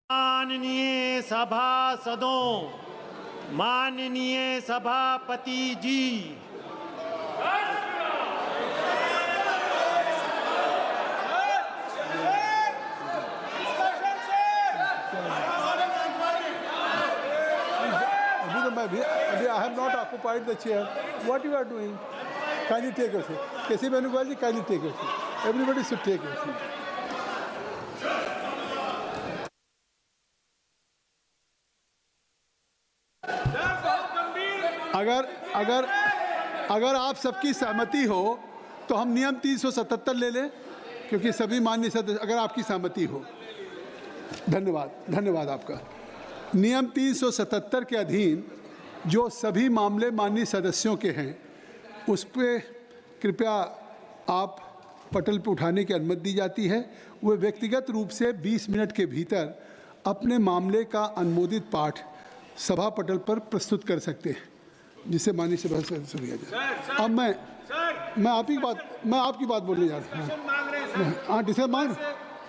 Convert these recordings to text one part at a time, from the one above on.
माननीय सभासदों, माननीय सभापति जी, I have not occupied the chair. What you are doing? Kindly take your seat. K.C. Venugopal ji, kindly take your seat. Everybody should take your seat. अगर आप सबकी सहमति हो तो हम नियम 377 ले लें, क्योंकि सभी माननीय सदस्य, अगर आपकी सहमति हो। धन्यवाद आपका। नियम 377 के अधीन जो सभी मामले माननीय सदस्यों के हैं उस पर कृपया आप पटल पर उठाने की अनुमति दी जाती है। वे व्यक्तिगत रूप से 20 मिनट के भीतर अपने मामले का अनुमोदित पाठ सभा पटल पर प्रस्तुत कर सकते हैं, जिसे माननीय सभा से सुनिया जाए। अब मैं आपकी बात बोलने जा रहा हूँ। हाँ, डिस्कस मांग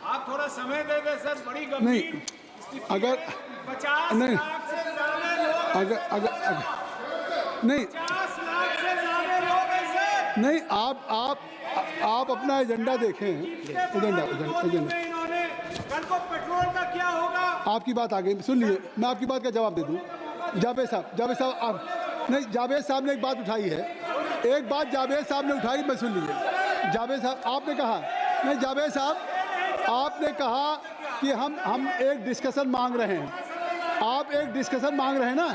आप थोड़ा समय दे दें सर। बड़ी गंभीर नहीं, अगर 50 नहीं, लाख से ज्यादा लोग, अगर 50 लाख से ज्यादा लोग हैं सर। नहीं, आप अपना एजेंडा देखें। एजेंडा इन्होंने कल को पेट्रोल का क्या होगा? आपकी बात आ गई, सुन लीजिए, मैं आपकी बात का जवाब दे दूं। जावेद साहब नहीं, जावेद साहब ने एक बात उठाई है, एक बात जावेद साहब ने उठाई, मैं सुन लीजिए। जावेद साहब आपने कहा, नहीं जावेद साहब आपने कहा कि हम एक डिस्कशन मांग रहे हैं। आप एक डिस्कशन मांग रहे हैं ना,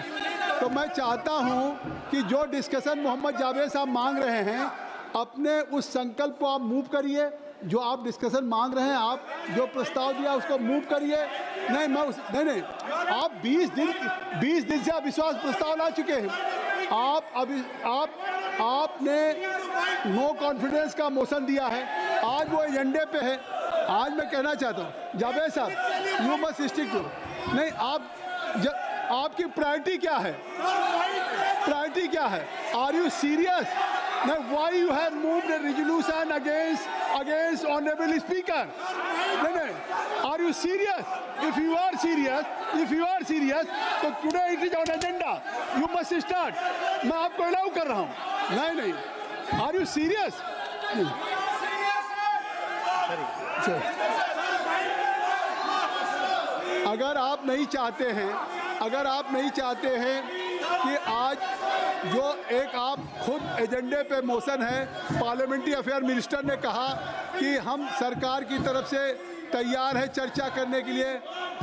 तो मैं चाहता हूं कि जो डिस्कशन मोहम्मद जावेद साहब मांग रहे हैं, अपने उस संकल्प को आप मूव करिए। जो आप डिस्कशन मांग रहे हैं, आप जो प्रस्ताव दिया उसको मूव करिए। नहीं, आप 20 दिन से अविश्वास प्रस्ताव ला चुके हैं। आपने नो कॉन्फिडेंस का मोशन दिया है, आज वो एजेंडे पे है। आज मैं कहना चाहता हूँ जावेद साहब, यू मस्ट स्टिक टू। नहीं, आपकी प्रायोरिटी क्या है? प्रायोरिटी क्या है? Are you serious? Why you have moved a resolution against honorable speaker? No. Are you serious? If you are serious, तो today it is on agenda. You must start. मैं आपको allow कर रहा हूँ। नहीं. Are you serious? अगर आप नहीं चाहते हैं कि आज जो एक आप खुद एजेंडे पे मोशन है, पार्लियामेंट्री अफेयर मिनिस्टर ने कहा कि हम सरकार की तरफ से तैयार है चर्चा करने के लिए,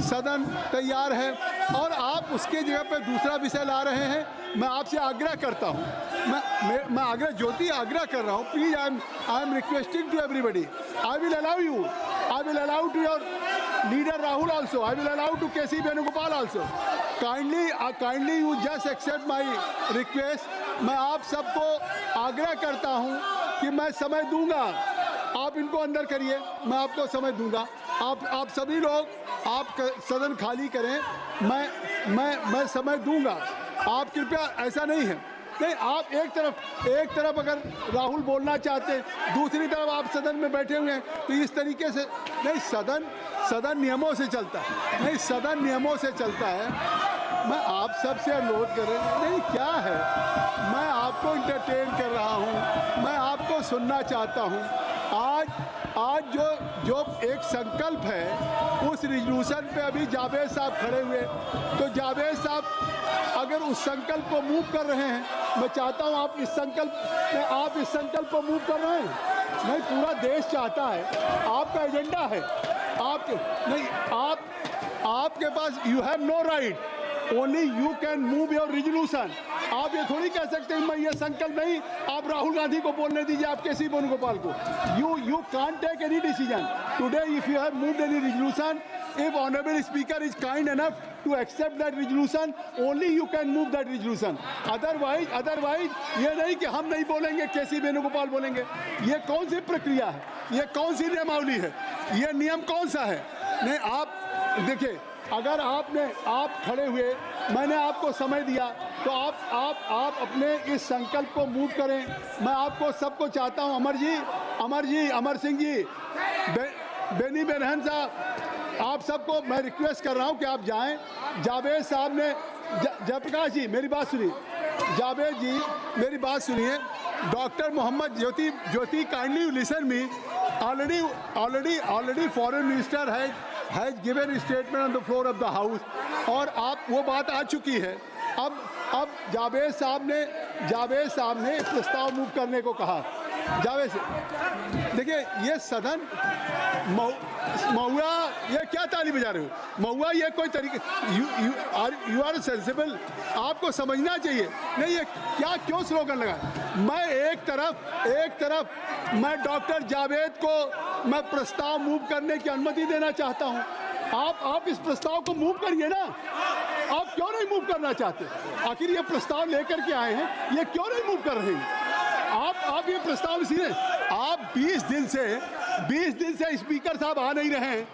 सदन तैयार है, और आप उसके जगह पे दूसरा विषय ला रहे हैं। मैं आपसे आग्रह करता हूं, मैं आग्रह कर रहा हूं, please I am requesting to everybody, I will allow to your leader Rahul also, I will allow to K.C. Venugopal also. Kindly you just accept my request. मैं आप सबको आग्रह करता हूं कि मैं समय दूंगा, आप इनको अंदर करिए, मैं आपको समय दूंगा। आप सभी लोग आप सदन खाली करें, मैं समय दूंगा। आप कृपया, ऐसा नहीं है। नहीं, आप एक तरफ अगर राहुल बोलना चाहते हैं, दूसरी तरफ आप सदन में बैठे हुए हैं, तो इस तरीके से नहीं, सदन नियमों से चलता है। नहीं, सदन नियमों से चलता है। मैं आप सबसे अनुरोध कर रहा हूँ, नहीं क्या है, मैं आपको इंटरटेन कर रहा हूँ, मैं आपको सुनना चाहता हूँ। आज जो एक संकल्प है, उस रिजोल्यूशन पे अभी जावेद साहब खड़े हुए, तो जावेद साहब अगर उस संकल्प को मूव कर रहे हैं, मैं चाहता हूँ आप इस संकल्प को मूव कर रहे हैं। नहीं, पूरा देश चाहता है, आपका एजेंडा है, आपके पास, you have no right, only you can move your resolution. आप ये थोड़ी कह सकते हैं मैं ये संकल्प नहीं, आप राहुल गांधी को बोलने दीजिए, आप K.C. वेणुगोपाल को। You can't take any decision today if you have moved any resolution. If honorable speaker is kind enough to accept that resolution, only you can move that resolution. Otherwise ये नहीं कि हम नहीं बोलेंगे, K.C. वेणुगोपाल बोलेंगे। ये कौन सी प्रक्रिया है? ये कौन सी नियमावली है? ये नियम कौन सा है? नहीं, आप देखिए, अगर आप खड़े हुए, मैंने आपको समय दिया, तो आप अपने इस संकल्प को मूव करें। मैं आपको सबको चाहता हूं, अमर सिंह जी, बेनी बेरहन साहब, आप सबको मैं रिक्वेस्ट कर रहा हूं कि आप जाएं। जावेद साहब ने जयप्रकाश जी मेरी बात सुनिए, जावेद जी मेरी बात सुनिए। Doctor Mohammad Jyoti kindly listen me. Already foreign minister has given statement on the floor of the house, और आप वो बात आ चुकी है। अब जावेद साहब ने प्रस्ताव मूव करने को कहा। जावेद से देखिए, ये सदन महुआ, ये क्या ताली बजा रहे हो? महुआ ये कोई तरीके, यू आर सेंसिबल, आपको समझना चाहिए। नहीं, ये क्यों स्लोगन लगा? मैं एक तरफ मैं डॉक्टर जावेद को मैं प्रस्ताव मूव करने की अनुमति देना चाहता हूं। आप इस प्रस्ताव को मूव करिए ना। आप क्यों नहीं मूव करना चाहते? आखिर ये प्रस्ताव लेकर के आए हैं, ये क्यों नहीं मूव कर रहे हैं? आप ये प्रस्ताव इसीलिए, आप 20 दिन से स्पीकर साहब आ नहीं रहे हैं।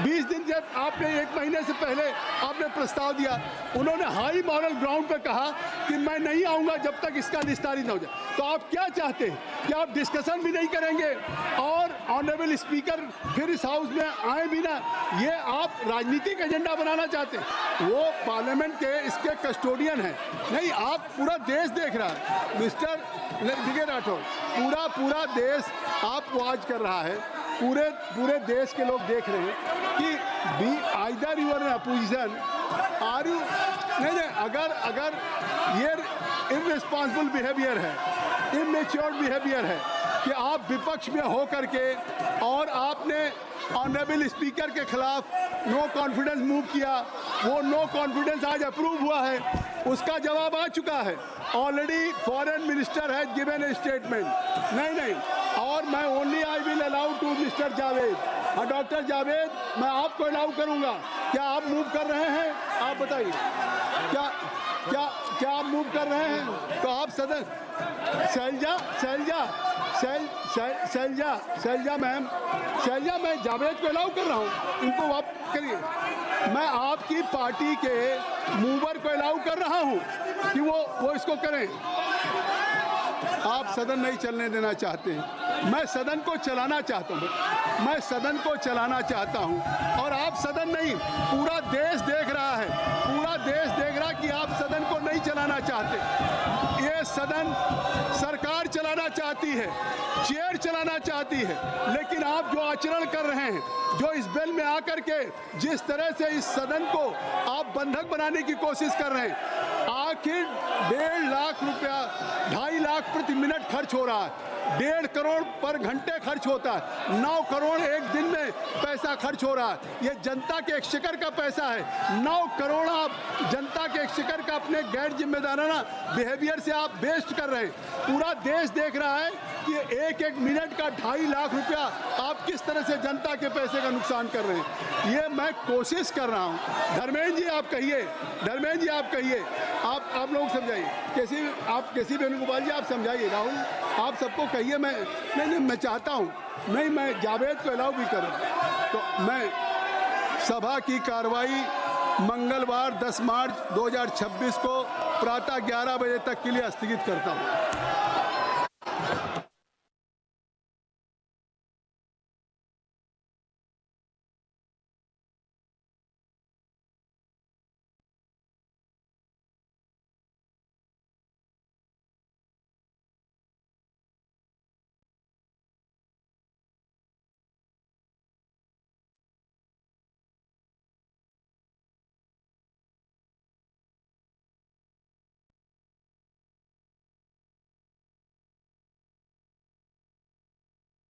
20 दिन से आपने, 1 महीने से पहले आपने प्रस्ताव दिया, उन्होंने हाई मॉरल ग्राउंड पर कहा कि मैं नहीं आऊंगा जब तक इसका निस्तारित न हो जाए। तो आप क्या चाहते हैं कि आप डिस्कशन भी नहीं करेंगे और ऑनरेबल स्पीकर फिर इस हाउस में आए भी ना? ये आप राजनीतिक एजेंडा बनाना चाहते हैं। वो पार्लियामेंट के इसके कस्टोडियन हैं। नहीं, आप पूरा देश देख रहा है मिस्टर विजय राठौर, पूरा देश आप वॉच कर रहा है। पूरे देश के लोग देख रहे हैं कि either you are in opposition or you नहीं, अगर ये इररिस्पॉन्सिबल बिहेवियर है, इमेच्योर बिहेवियर है कि आप विपक्ष में हो करके और आपने ऑनरेबल स्पीकर के खिलाफ नो कॉन्फिडेंस मूव किया, वो नो कॉन्फिडेंस आज अप्रूव हुआ है, उसका जवाब आ चुका है। Already foreign minister has given a statement. नहीं, और मैं only I will allow to mister Javed. हाँ डॉक्टर जावेद, मैं आपको अलाउ करूंगा। क्या आप मूव कर रहे हैं? आप बताइए, क्या आप मूव कर रहे हैं? तो आप सदन शैलजा मैम, मैं जावेद को अलाउ कर रहा हूँ, इनको आप करिए। मैं आपकी पार्टी के मूवर को अलाउ कर रहा हूँ कि वो इसको करें। आप सदन नहीं चलने देना चाहते हैं, मैं सदन को चलाना चाहता हूं, और आप सदन नहीं, पूरा देश देख रहा है कि आप सदन को नहीं चलाना चाहते। ये सदन सरकार चलाना चाहती है, चेयर चलाना चाहती है, लेकिन आप जो आचरण कर रहे हैं, जो इस बिल में आकर के जिस तरह से इस सदन को आप बंधक बनाने की कोशिश कर रहे हैं, आखिर 1.5 लाख रुपया, 2.5 लाख प्रति मिनट खर्च हो रहा है, 1.5 करोड़ पर घंटे खर्च होता है, 9 करोड़ एक दिन में पैसा खर्च हो रहा है। ये जनता के एक्सचेकर का पैसा है। 9 करोड़ आप जनता के एक्सचेकर का अपने गैर जिम्मेदाराना बिहेवियर से आप वेस्ट कर रहे हैं। पूरा देश देख रहा है कि एक मिनट का 2.5 लाख रुपया आप किस तरह से जनता के पैसे का नुकसान कर रहे हैं। ये मैं कोशिश कर रहा हूँ। धर्मेंद्र जी आप कहिए, आप लोग समझाइए, कैसी वेणुगोपाल जी आप समझाइए, राहुल आप सबको कहिए। मैं चाहता हूँ, मैं जावेद को अलाउ भी करूँ। तो मैं सभा की कार्रवाई मंगलवार 10 मार्च 2026 को प्रातः 11 बजे तक के लिए स्थगित करता हूँ।